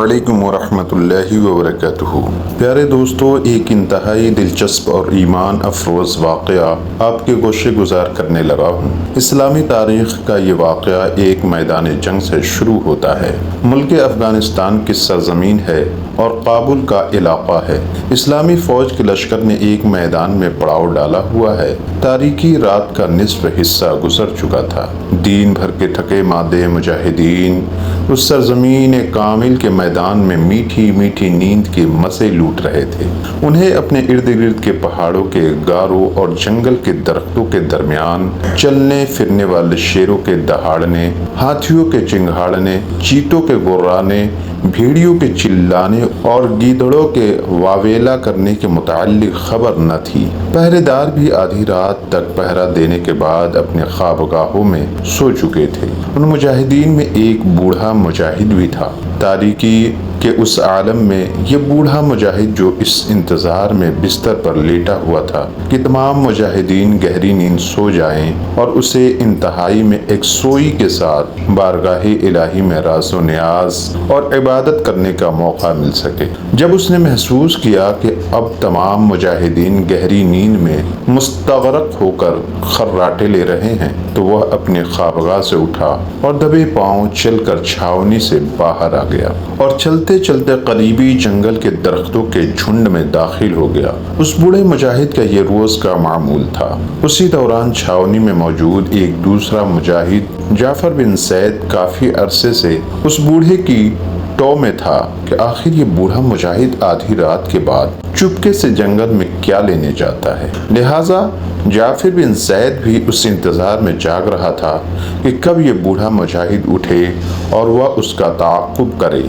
وعلیکم ورحمۃ اللہ وبرکاتہ۔ پیارے دوستو، ایک انتہائی دلچسپ اور ایمان افروز واقعہ آپ کے گوشِ گزار کرنے لگا ہوں۔ اسلامی تاریخ کا یہ واقعہ ایک میدان جنگ سے شروع ہوتا ہے۔ ملک افغانستان کی سرزمین ہے اور کابل کا علاقہ ہے۔ اسلامی فوج کے لشکر نے ایک میدان میں پڑاؤ ڈالا ہوا ہے۔ تاریکی رات کا نصف حصہ گزر چکا تھا۔ دن بھر کے تھکے مادے مجاہدین اس سرزمین کامل کے میدان میں میٹھی میٹھی نیند کے مزے لوٹ رہے تھے۔ انہیں اپنے ارد گرد کے پہاڑوں کے غاروں اور جنگل کے درختوں کے درمیان چلنے پھرنے والے شیروں کے دہاڑنے، ہاتھیوں کے چنگھاڑنے، چیتوں کے گرانے، بھیڑیوں کے چلانے اور گیدڑوں کے واویلا کرنے کے متعلق خبر نہ تھی۔ پہرے دار بھی آدھی رات تک پہرا دینے کے بعد اپنے خوابگاہوں میں سو چکے تھے۔ ان مجاہدین میں ایک بوڑھا مجاہد بھی تھا۔ تاریکی کے اس عالم میں یہ بوڑھا مجاہد جو اس انتظار میں بستر پر لیٹا ہوا تھا کہ تمام مجاہدین گہری نیند سو جائیں اور اسے انتہائی میں ایک سوئی کے ساتھ بارگاہ الہی میں راز و نیاز اور عبادت کرنے کا موقع مل سکے۔ جب اس نے محسوس کیا کہ اب تمام مجاہدین گہری نیند میں مستغرق ہو کر خراٹے لے رہے ہیں تو وہ اپنے خوابگاہ سے اٹھا اور دبے پاؤں چل کر چھاؤنی سے باہر آ گیا اور چلتے چلتے قریبی جنگل کے درختوں کے جھنڈ میں داخل ہو گیا۔ اس بوڑھے مجاہد کا یہ روز کا معمول تھا۔ اسی دوران چھاؤنی میں موجود ایک دوسرا مجاہد جعفر بن زید کافی عرصے سے اس بوڑھے کی ٹو میں تھا کہ آخر یہ بوڑھا مجاہد آدھی رات کے بعد چپکے سے جنگل میں کیا لینے جاتا ہے۔ لہٰذا جعفر بن زید بھی اس انتظار میں جاگ رہا تھا کہ کب یہ بوڑھا مجاہد اٹھے اور وہ اس کا تعاقب کرے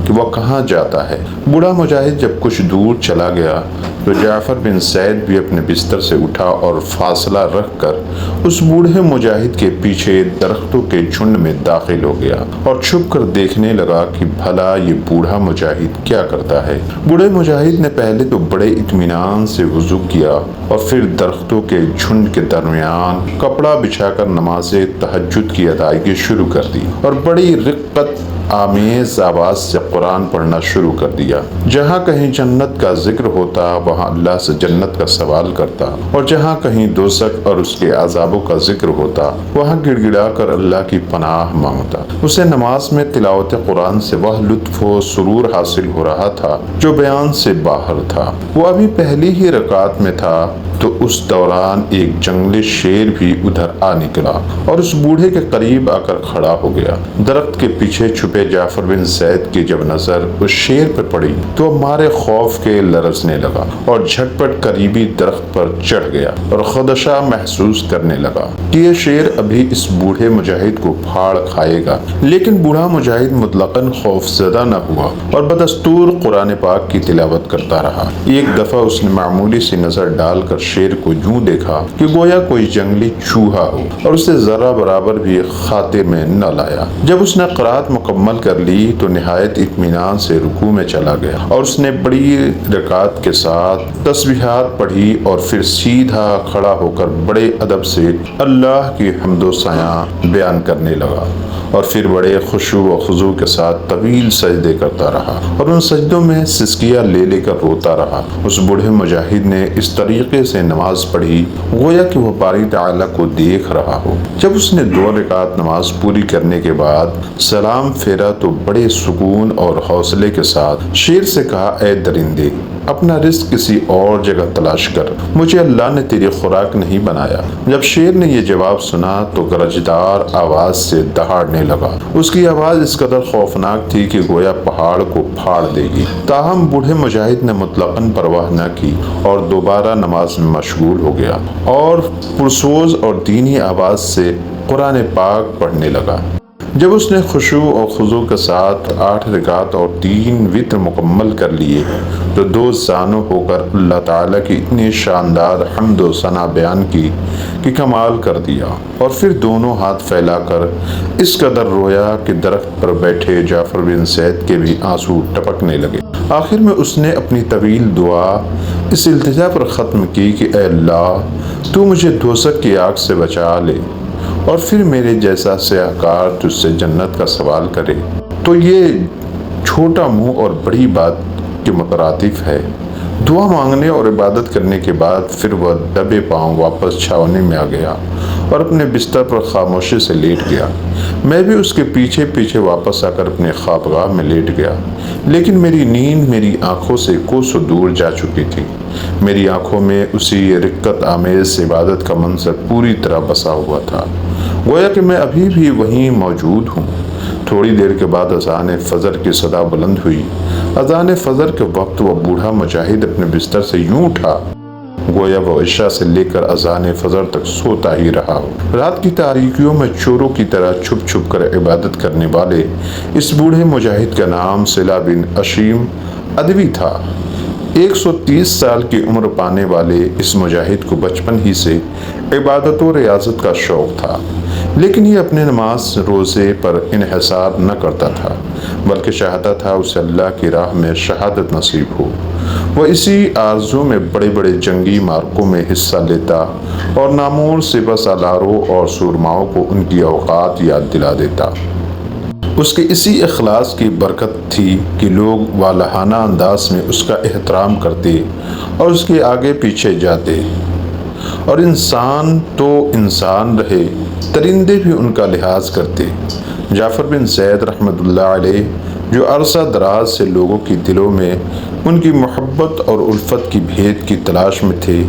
کہ وہ کہاں جاتا ہے۔ بوڑھا مجاہد جب کچھ دور چلا گیا تو جعفر بن زید بھی اپنے بستر سے اٹھا اور فاصلہ رکھ کر اس بوڑھے مجاہد کے پیچھے درختوں کے جھنڈ میں داخل ہو گیا اور چھپ کر دیکھنے لگا کہ بھلا یہ بوڑھا مجاہد کیا کرتا ہے۔ بوڑھے مجاہد نے پہلے تو بڑے اطمینان سے وضو کیا اور پھر درختوں کے جھنڈ کے درمیان کپڑا بچھا کر نماز تہجد کی ادائیگی شروع کر دی اور بڑی رقت آمیز آواز سے قرآن پڑھنا شروع کر دیا۔ جہاں کہیں جنت کا ذکر ہوتا وہاں اللہ سے جنت کا سوال کرتا اور جہاں کہیں دوزخ اور اس کے عذابوں کا ذکر ہوتا وہاں گڑ گڑا کر اللہ کی پناہ مانگتا۔ اسے نماز میں تلاوت قرآن سے وہ لطف و سرور حاصل ہو رہا تھا جو بیان سے باہر تھا۔ وہ ابھی پہلی ہی رکعت میں تھا تو اس دوران ایک جنگلی شیر بھی ادھر آ نکلا اور اس بوڑھے کے قریب آ کر کھڑا ہو گیا۔ درخت کے پیچھے چھپے جعفر بن زید کی جب نظر اس شیر پر پڑی تو مارے خوف کے لرزنے لگا اور جھٹپٹ قریبی درخت پر چڑھ گیا اور خدشہ محسوس کرنے لگا کہ یہ شیر ابھی اس بوڑھے مجاہد کو پھاڑ کھائے گا۔ لیکن بوڑھا مجاہد مطلقاً خوف زدہ نہ ہوا اور بدستور قرآن پاک کی تلاوت کرتا رہا۔ ایک دفعہ اس نے معمولی سی نظر ڈال کر شیر کو یوں دیکھا کہ گویا کوئی جنگلی چوہا ہو اور اسے ذرہ برابر بھی خاطے میں نہ لایا۔ جب اس نے قرات مکمل کر لی تو نہایت اطمینان سے رکوع میں چلا گیا اور اس نے بڑی رکعت کے ساتھ تسبیحات پڑھی اور پھر سیدھا کھڑا ہو کر بڑے ادب سے اللہ کی حمد و ثنا بیان کرنے لگا اور پھر بڑے خشوع و خضوع کے ساتھ طویل سجدے کرتا رہا اور ان سجدوں میں سسکیاں لے لے کر روتا رہا۔ اس بوڑھے مجاہد نے اس طریقے سے نماز پڑھی گویا کہ وہ باری تعالیٰ کو دیکھ رہا ہو۔ جب اس نے 2 رکعت نماز پوری کرنے کے بعد سلام پھیرا تو بڑے سکون اور حوصلے کے ساتھ شیر سے کہا، اے درندے، اپنا رزق کسی اور جگہ تلاش کر، مجھے اللہ نے تیری خوراک نہیں بنایا۔ جب شیر نے یہ جواب سنا تو گرجدار آواز سے دہاڑنے لگا۔ اس کی آواز اس قدر خوفناک تھی کہ گویا پہاڑ کو پھاڑ دے گی۔ تاہم بوڑھے مجاہد نے مطلقاً پرواہ نہ کی اور دوبارہ نماز میں مشغول ہو گیا اور پرسوز اور دینی آواز سے قرآن پاک پڑھنے لگا۔ جب اس نے خشوع و خضوع کے ساتھ 8 رکعت اور 3 وتر مکمل کر لیے تو 2 زانو ہو کر اللہ تعالیٰ کی اتنی شاندار حمد و ثنا بیان کی کہ کمال کر دیا اور پھر دونوں ہاتھ پھیلا کر اس قدر رویا کہ درخت پر بیٹھے جعفر بن زید کے بھی آنسو ٹپکنے لگے۔ آخر میں اس نے اپنی طویل دعا اس التجا پر ختم کی کہ اے اللہ، تو مجھے دوزخ کی آگ سے بچا لے اور پھر میرے جیسا سیاہکار تجھ سے جنت کا سوال کرے۔ تو یہ چھوٹا منہ اور بڑی بات کے مترادف ہے۔ دعا مانگنے اور عبادت کرنے کے بعد پھر وہ دبے پاؤں واپس چھاونے میں آ گیا اور اپنے بستر پر خاموشی سے لیٹ گیا۔ میں بھی اس کے پیچھے پیچھے واپس آ کر اپنے خوابگاہ میں لیٹ گیا، لیکن میری نیند میری آنکھوں سے کوسوں دور جا چکی تھی۔ میری آنکھوں میں اسی رقت آمیز عبادت کا منظر پوری طرح بسا ہوا تھا، گویا کہ میں ابھی بھی وہیں موجود ہوں۔ تھوڑی دیر کے بعد اذان فجر کی صدا بلند ہوئی۔ اذان فجر کے وقت وہ بوڑھا مجاہد اپنے بستر سے یوں اٹھا گویا وہ عشاء سے لے کر اذان فجر تک سوتا ہی رہا ہو۔ رات کی تاریکیوں میں چوروں کی طرح چھپ چھپ کر عبادت کرنے والے اس بوڑھے مجاہد کا نام صلہ بن اشیم ادوی تھا۔ 130 سال کی عمر پانے والے اس مجاہد کو بچپن ہی سے عبادت و ریاضت کا شوق تھا، لیکن یہ اپنے نماز روزے پر انحصار نہ کرتا تھا، بلکہ چاہتا تھا اسے اللہ کی راہ میں شہادت نصیب ہو۔ وہ اسی آرزو میں بڑے بڑے جنگی معرکوں میں حصہ لیتا اور نامور سپہ سالاروں اور سورماؤں کو ان کی اوقات یاد دلا دیتا۔ اس کے اسی اخلاص کی برکت تھی کہ لوگ والہانہ انداز میں اس کا احترام کرتے اور اس کے آگے پیچھے جاتے، اور انسان تو انسان رہے، درندے بھی ان کا لحاظ کرتے۔ جعفر بن زید رحمۃ اللہ علیہ جو عرصہ دراز سے لوگوں کی دلوں میں ان کی محبت اور الفت کی بھید کی تلاش میں تھے،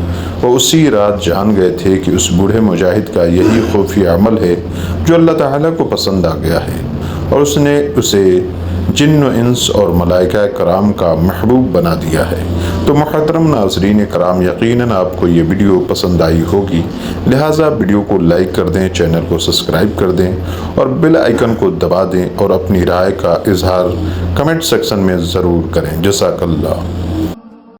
وہ اسی رات جان گئے تھے کہ اس بوڑھے مجاہد کا یہی خفیہ عمل ہے جو اللہ تعالیٰ کو پسند آ گیا ہے، اور اس نے اسے جن و انس اور ملائکہ کرام کا محبوب بنا دیا ہے۔ تو محترم ناظرین کرام، یقیناً آپ کو یہ ویڈیو پسند آئی ہوگی، لہٰذا ویڈیو کو لائک کر دیں، چینل کو سبسکرائب کر دیں اور بیل آئیکن کو دبا دیں، اور اپنی رائے کا اظہار کمنٹ سیکشن میں ضرور کریں۔ جزاک اللہ۔